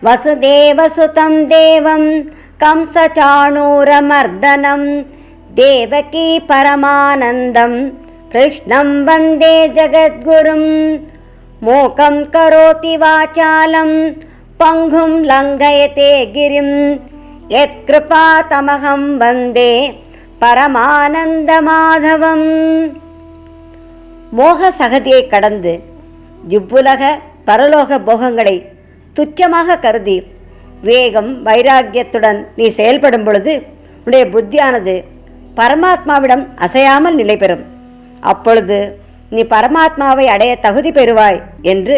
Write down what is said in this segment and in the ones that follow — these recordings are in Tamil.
वसुदेवसुतं देवं कंसचाणूरमर्दनं देवकी परमानन्दं कृष्णं वन्दे जगद्गुरुं मूकं करोति वाचालं पङ्गुं लङ्घयते गिरिं यत्कृपातमहं वन्दे பரமானந்தமாதவம். மோக சகதியை கடந்து இவ்வுலக பரலோக போகங்களை துச்சமாக கருதி வேகம் வைராக்கியத்துடன் நீ செயல்படும் பொழுது உன்னுடைய புத்தியானது பரமாத்மாவிடம் அசையாமல் நிலை பெறும். அப்பொழுது நீ பரமாத்மாவை அடைய தகுதி பெறுவாய் என்று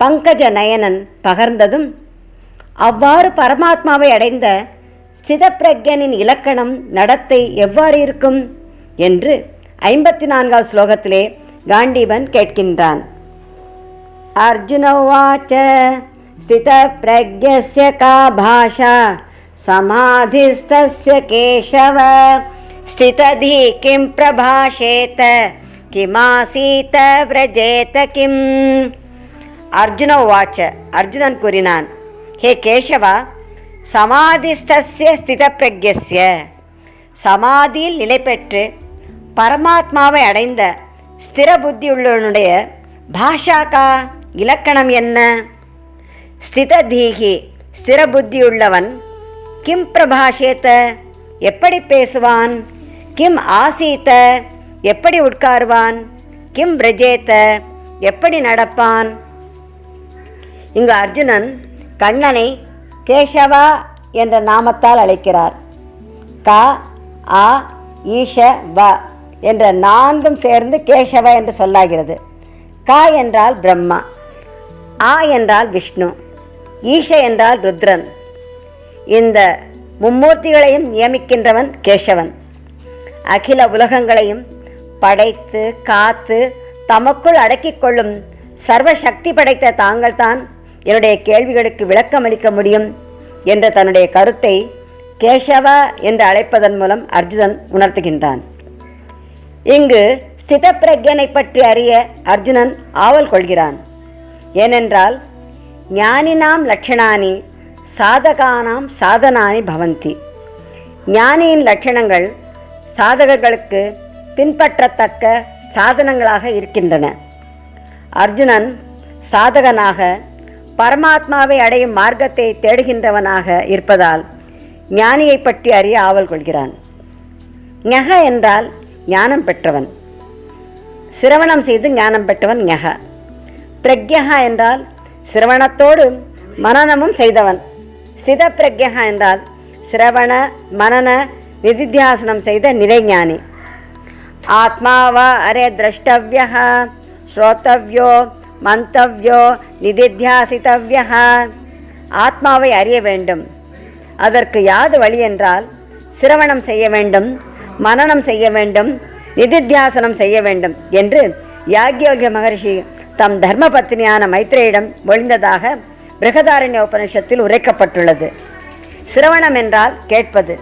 பங்கஜ நயனன் பகர்ந்ததும், அவ்வாறு பரமாத்மாவை அடைந்த ஸ்திதப்பிரக்ஞனின் இலக்கணம் நடத்தை எவ்வாறு இருக்கும் என்று 54வது ஸ்லோகத்திலே காண்டீபன் கேட்கின்றான். அர்ஜுன உவாச்ச ஸ்திதப்பிரக்ஞஸ்ய கா பாஷா சமாதிஸ்தஸ்ய கேசவ ஸ்திததி கிம் பிரபாஷேத கிமாசீத வ்ரஜேத கிம். அர்ஜுன உவாச்ச, அர்ஜுனன் கூறினான், ஹே கேசவா, சமாதிஸ்தஸ்ய ஸ்திதப்பிரக்ஞஸ்ய, சமாதியில் நிலை பெற்று பரமாத்மாவை அடைந்த ஸ்திர புத்தியுள்ளவனுடைய பாஷாக்கா, இலக்கணம் என்ன? ஸ்திததீகி, ஸ்திர புத்தியுள்ளவன், கிம் பிரபாஷேத, எப்படி பேசுவான்? கிம் ஆசீத, எப்படி உட்காருவான்? கிம் பிரஜேத, எப்படி நடப்பான்? இங்கு அர்ஜுனன் கண்ணனை கேசவா என்ற நாமத்தால் அழைக்கிறார். கா, ஆ, ஈஷ, வ என்ற நான்கும் சேர்ந்து கேசவ என்று சொல்லாகிறது. கா என்றால் பிரம்மா, ஆ என்றால் விஷ்ணு, ஈஷ என்றால் ருத்ரன். இந்த மும்மூர்த்திகளையும் நியமிக்கின்றவன் கேசவன். அகில உலகங்களையும் படைத்து காத்து தமக்குள் அடக்கிக் கொள்ளும் சர்வசக்தி படைத்த தாங்கள்தான் என்னுடைய கேள்விகளுக்கு விளக்கமளிக்க முடியும் என்ற தன்னுடைய கருத்தை கேசவா என்று அழைப்பதன் மூலம் அர்ஜுனன் உணர்த்துகின்றான். இங்கு ஸ்திதப்பிரக்ஞனை பற்றி அறிய அர்ஜுனன் ஆவல் கொள்கிறான். ஏனென்றால் ஞானினாம் லட்சணானி சாதகானாம் சாதனானி பவந்தி. ஞானியின் லட்சணங்கள் சாதகர்களுக்கு பின்பற்றத்தக்க சாதனங்களாக இருக்கின்றன. அர்ஜுனன் சாதகனாக பரமாத்மாவை அடையும் மார்க்கத்தை தேடுகின்றவனாக இருப்பதால் ஞானியை பற்றி அறிய ஆவல் கொள்கிறான். ஞக என்றால் ஞானம் பெற்றவன், சிரவணம் செய்து ஞானம் பெற்றவன் ஞக. பிரக்ஞா என்றால் சிரவணத்தோடு மனனமும் செய்தவன். ஸ்தித பிரக்ஞா என்றால் சிரவண மனன நிதித்தியாசனம் செய்த நிலைஞானி. ஆத்மாவா அரே திரஷ்டவ்யா ஸ்ரோதவ்யோ மந்தவ்யோ நிதித்தியாசித்தவ்யா. ஆத்மாவை அறிய வேண்டும். அதற்கு யாது வழி என்றால் சிரவணம் செய்ய வேண்டும், மனனம் செய்ய வேண்டும், நிதித்தியாசனம் செய்ய வேண்டும் என்று யாக்ஞவல்க்ய மகரிஷி தம் தர்ம பத்னியான மைத்ரேயிடம் ஒழிந்ததாக பிருகதாரண்ய உபனிஷத்தில் உரைக்கப்பட்டுள்ளது. சிரவணம் என்றால் கேட்பது.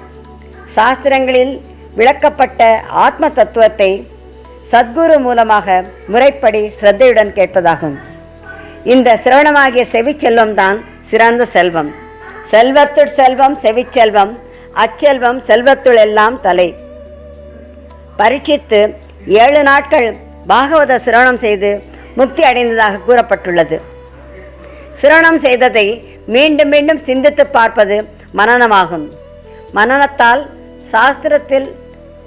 சாஸ்திரங்களில் விளக்கப்பட்ட ஆத்ம தத்துவத்தை சத்குரு மூலமாக முறைப்படி ஸ்ரத்தையுடன் கேட்பதாகும். இந்த சிரவணமாகிய செவிச்செல்வம் தான் சிறந்த செல்வம். செல்வத்துள் செல்வம் செவிச்செல்வம், அச்செல்வம் செல்வத்துள் எல்லாம் தலை. பரீட்சித்து 7 நாட்கள் பாகவத சிரவணம் செய்து முக்தி அடைந்ததாக கூறப்பட்டுள்ளது. சிரவணம் செய்ததை மீண்டும் மீண்டும் சிந்தித்து பார்ப்பது மனனமாகும். மனனத்தால் சாஸ்திரத்தில்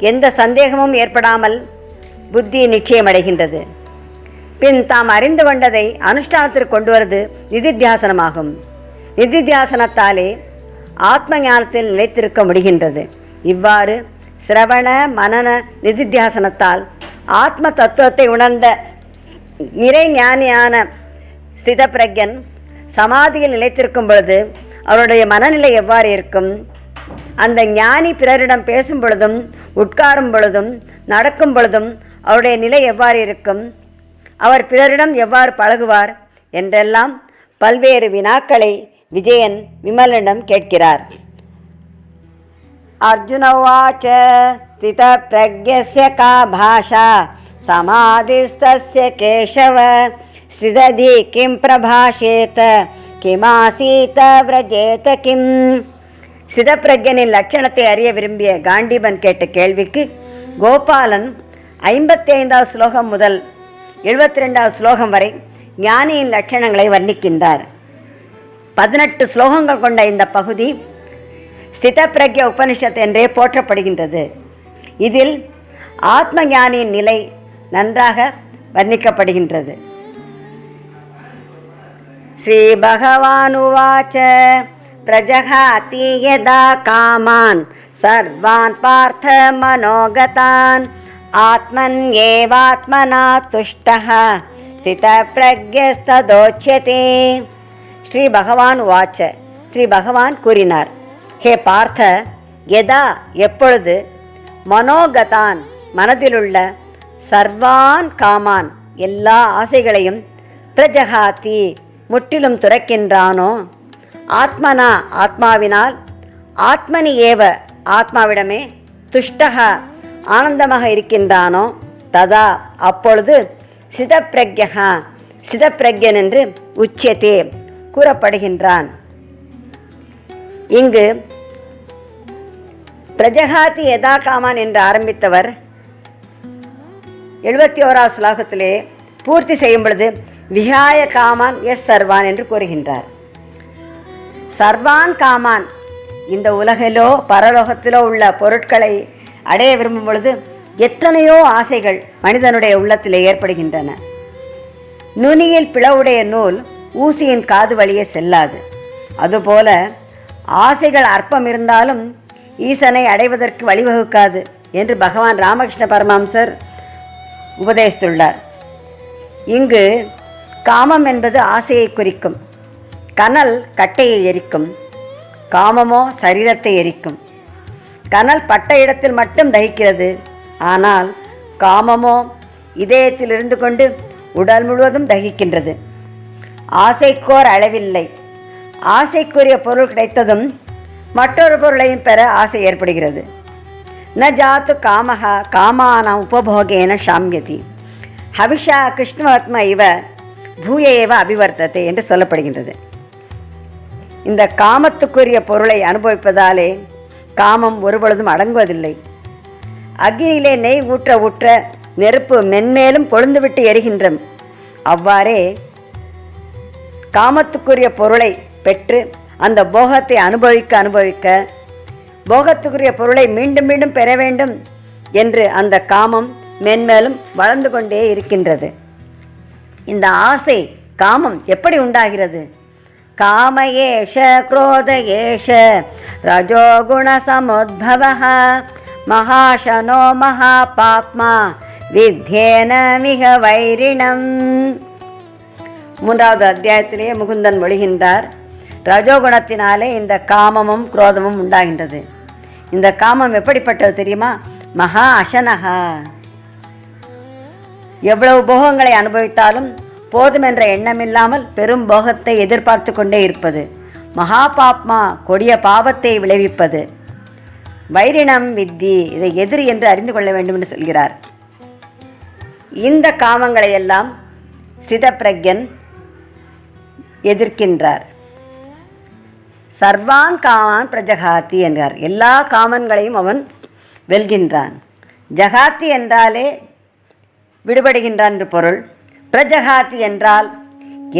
எந்த சந்தேகமும் ஏற்படாமல் புத்தி நிச்சயமடைகின்றது. பின் தாம் அறிந்து கொண்டதை அனுஷ்டானத்திற்கு கொண்டு வருவது நிதித்தியாசனமாகும். நிதித்தியாசனத்தாலே ஆத்ம ஞானத்தில் நிலைத்திருக்க முடிகின்றது. இவ்வாறு சிரவண மனன நிதித்தியாசனத்தால் ஆத்ம தத்துவத்தை உணர்ந்த நிறை ஞானியான ஸ்தித பிரக்ஞன் சமாதியில் நிலைத்திருக்கும் பொழுது அவருடைய மனநிலை எவ்வாறு இருக்கும்? அந்த ஞானி பிறரிடம் பேசும் பொழுதும் உட்காரும் பொழுதும் நடக்கும் பொழுதும் அவருடைய நிலை எவ்வாறு இருக்கும்? அவர் பிறரிடம் எவ்வாறு பழகுவார் என்றெல்லாம் பல்வேறு வினாக்களை விஜயன் விமலனிடம் கேட்கிறார். அர்ஜுன உவாச்ச ஸ்தித பிரக்ஞஸ்ய கா பாஷா சமாதிஸ்தஸ்ய கேசவ ஸ்திததி கிம் பிரபாஷேத கிமாசீத விரஜேத கிம். சிதப்பிரஜனின் லட்சணத்தை அறிய விரும்பிய காண்டீபன் கேட்ட கேள்விக்கு கோபாலன் 55வது ஸ்லோகம் முதல் 72வது ஸ்லோகம் வரை ஞானியின் லட்சணங்களை வர்ணிக்கின்றார். 18 ஸ்லோகங்கள் கொண்ட இந்த பகுதி ஸ்திதப்பிரக்ய உபனிஷத் என்றே போற்றப்படுகின்றது. இதில் ஆத்ம ஞானியின் நிலை நன்றாக வர்ணிக்கப்படுகின்றது. ஸ்ரீ பகவான் உவாச்ச பிரஜகாதி யதா காமான் சர்வான் பார்த்த மனோகதான் ஆத்மன் ஏவாத்மனா துஷ்டः ஸ்திதப்ரக்யஸ்ததோச்யதே. ஸ்ரீ பகவான் உவாச்ச, ஸ்ரீ பகவான் கூறினார், ஹே பார்த்த, யதா எப்பொழுது, மனோகதான் மனதிலுள்ள, சர்வான் காமான் எல்லா ஆசைகளையும், பிரஜகாதி முற்றிலும் துறக்கின்றானோ, ஆத்மனா ஆத்மாவினால், ஆத்மனி ஏவ ஆத்மாவிடமே, துஷ்டக ஆனந்தமாக இருக்கின்றானோ, ததா அப்பொழுது, சிதப்பிரக்யா சிதப்பிரக்யன் என்று உச்சியத்தே கூறப்படுகின்றான். இங்கு பிரஜகாதி யதா காமான் என்று ஆரம்பித்தவர் 71வது ஸ்லோகத்திலே பூர்த்தி செய்யும் பொழுது விஹாய காமான் எஸ் சர்வான் என்று கூறுகின்றார். சர்வான் காமான், இந்த உலகிலோ பரலோகத்திலோ உள்ள பொருட்களை அடைய விரும்பும் பொழுது எத்தனையோ ஆசைகள் மனிதனுடைய உள்ளத்திலே ஏற்படுகின்றன. நுனியில் பிளவுடைய நூல் ஊசியின் காது வழியே செல்லாது. அதுபோல ஆசைகள் அற்பம் இருந்தாலும் ஈசனை அடைவதற்கு வழிவகுக்காது என்று பகவான் ராமகிருஷ்ண பரமஹம்சர் உபதேசித்துள்ளார். இங்கு காமம் என்பது ஆசையை குறிக்கும். கனல் கட்டையை எரிக்கும், காமமோ சரீரத்தை எரிக்கும். கனல் பட்ட இடத்தில் மட்டும் தகிக்கிறது, ஆனால் காமமோ இதயத்தில் இருந்து கொண்டு உடல் முழுவதும் தகிக்கின்றது. ஆசைக்கோர் அளவில்லை. ஆசைக்குரிய பொருள் கிடைத்ததும் மற்றொரு பொருளையும் பெற ஆசை ஏற்படுகிறது. ந ஜாத்து காமஹா காமானாம் உபபோகேன ஷாம்யதி ஹவிஷா கிருஷ்ணாத்ம இவ பூய ஏவ அபிவர்த்தத்தை என்று சொல்லப்படுகின்றது. இந்த காமத்துக்குரிய பொருளை அனுபவிப்பதாலே காமம் ஒருபொழுதும் அடங்குவதில்லை. அக்னியிலே நெய் ஊற்ற ஊற்ற நெருப்பு மென்மேலும் கொழுந்துவிட்டு எரிகின்ற அவ்வாறே காமத்துக்குரிய பொருளை பெற்று அந்த போகத்தை அனுபவிக்க போகத்துக்குரிய பொருளை மீண்டும் மீண்டும் பெற வேண்டும் என்று அந்த காமம் மென்மேலும் வளர்ந்து கொண்டே இருக்கின்றது. இந்த ஆசை காமம் எப்படி உண்டாகிறது? காம ஏஷ குரோத ஏஷ ரஜோகுண சமுத்பவஹ மகாஷனோ மகாபாப்மா வித்யேன மிக வைரிணம். 3வது அத்தியாயத்திலே முகுந்தன் மொழிகின்றார், ரஜோகுணத்தினாலே இந்த காமமும் குரோதமும் உண்டாகின்றது. இந்த காமம் எப்படிப்பட்டது தெரியுமா? மகா அசனகா. எவ்வளவு போகங்களை அனுபவித்தாலும் போதுமென்ற எண்ணமில்லாமல் பெரும் போகத்தை எதிர்பார்த்து கொண்டே இருப்பது. மகாபாப்மா கொடிய பாவத்தை விளைவிப்பது. வைரிணம் வித்தி, இதை எதிரி என்று அறிந்து கொள்ள வேண்டும் என்று சொல்கிறார். இந்த காமங்களை எல்லாம் சிதப்பிரக்யன் எதிர்க்கின்றார். சர்வான் காமான் பிரஜகாத்தி என்றார். எல்லா காமன்களையும் அவன் வெல்கின்றான். ஜகாத்தி என்றாலே விடுபடுகின்றான் என்று பொருள். பிரஜகாத்தி என்றால்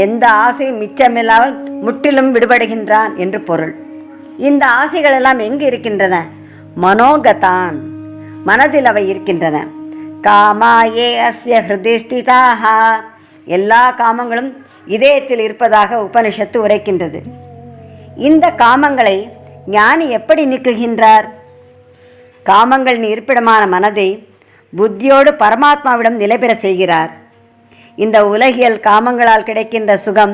எந்த ஆசையும் மிச்சமில்லாமல் முற்றிலும் விடுபடுகின்றான் என்று பொருள். இந்த ஆசைகள் எல்லாம் எங்கு இருக்கின்றன? மனோகதான், மனதில் அவை இருக்கின்றன. காமாயே அஸ்ய ஹிருதி ஸ்திதாக, எல்லா காமங்களும் இதயத்தில் இருப்பதாக உபனிஷத்து உரைக்கின்றது. இந்த காமங்களை ஞானி எப்படி நீக்குகின்றார்? காமங்களின் இருப்பிடமான மனதை புத்தியோடு பரமாத்மாவிடம் நிலைபெற செய்கிறார். இந்த உலகியல் காமங்களால் கிடைக்கின்ற சுகம்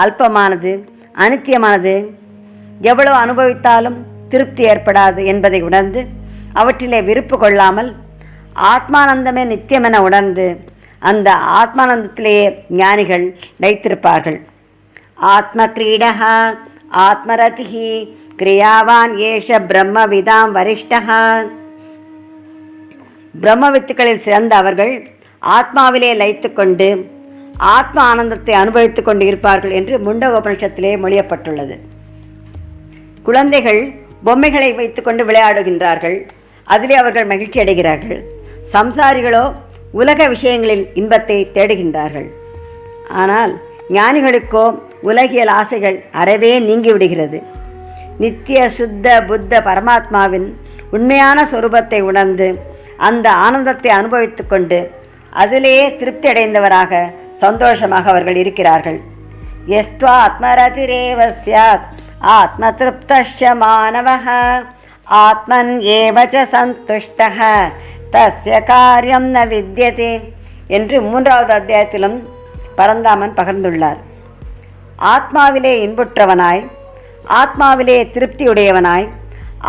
அல்பமானது, அனித்தியமானது, எவ்வளவு அனுபவித்தாலும் திருப்தி ஏற்படாது என்பதை உணர்ந்து அவற்றிலே விருப்பு கொள்ளாமல் ஆத்மானந்தமே நித்தியமென உணர்ந்து அந்த ஆத்மானந்தத்திலேயே ஞானிகள் வைத்திருப்பார்கள். ஆத்ம கிரீடா ஆத்மரதிஹி கிரியாவான் ஏஷ பிரம்மவிதாம் வரிஷ்டா. பிரம்மவித்துக்களில் சிறந்த அவர்கள் ஆத்மாவிலே லயித்து கொண்டு ஆத்ம ஆனந்தத்தை அனுபவித்துக் கொண்டு இருப்பார்கள் என்று முண்டகோபனிஷத்திலே மொழியப்பட்டுள்ளது. குழந்தைகள் பொம்மைகளை வைத்துக்கொண்டு விளையாடுகின்றார்கள், அதிலே அவர்கள் மகிழ்ச்சி அடைகிறார்கள். சம்சாரிகளோ உலக விஷயங்களில் இன்பத்தை தேடுகின்றார்கள். ஆனால் ஞானிகளுக்கோ உலகியல் ஆசைகள் அறவே நீங்கிவிடுகிறது. நித்திய சுத்த புத்த பரமாத்மாவின் உண்மையான சொரூபத்தை உணர்ந்து அந்த ஆனந்தத்தை அனுபவித்து கொண்டு அதிலேயே திருப்தி அடைந்தவராக சந்தோஷமாக அவர்கள் இருக்கிறார்கள். எஸ்த்வா ஆத்மரதிரேவ ஸ்யாத் ஆத்ம திருப்தஸ்ய மானவஹ ஆத்மன் ஏவச சந்துஷ்டஹ தஸ்ய காரியம் ந வித்யதே என்று 3வது அத்தியாயத்திலும் பரந்தாமன் பகிர்ந்துள்ளார். ஆத்மாவிலே இன்புற்றவனாய், ஆத்மாவிலே திருப்தியுடையவனாய்,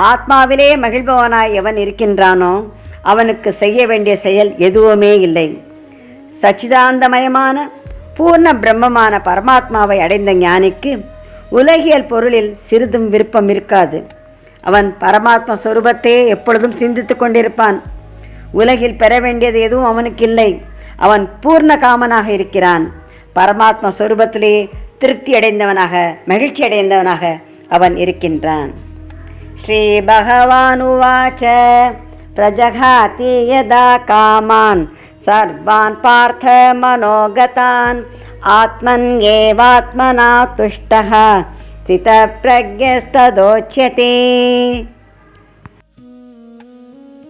ஆத்மாவிலே மகிழ்பவனாய் எவன் இருக்கின்றானோ அவனுக்கு செய்ய வேண்டிய செயல் எதுவுமே இல்லை. சச்சிதாந்தமயமான பூர்ண பிரம்மமான பரமாத்மாவை அடைந்த ஞானிக்கு உலகியல் பொருளில் சிறிதும் விருப்பம் இருக்காது. அவன் பரமாத்மா சொரூபத்தையே எப்பொழுதும் சிந்தித்து கொண்டிருப்பான். உலகில் பெற வேண்டியது எதுவும் அவனுக்கு இல்லை. அவன் பூர்ண காமனாக இருக்கிறான். பரமாத்மா சொரூபத்திலே திருப்தி அடைந்தவனாக, மகிழ்ச்சி அடைந்தவனாக அவன் இருக்கின்றான். ஸ்ரீ பகவான் உவாச்ச பிரஜகாதி யதா காமான் சர்வான் பார்த்த மனோகதான் ஆத்மன் ஏவாத்மனா துஷ்டஹ ஸ்தித பிரக்ஞஸ்ததோச்யதே.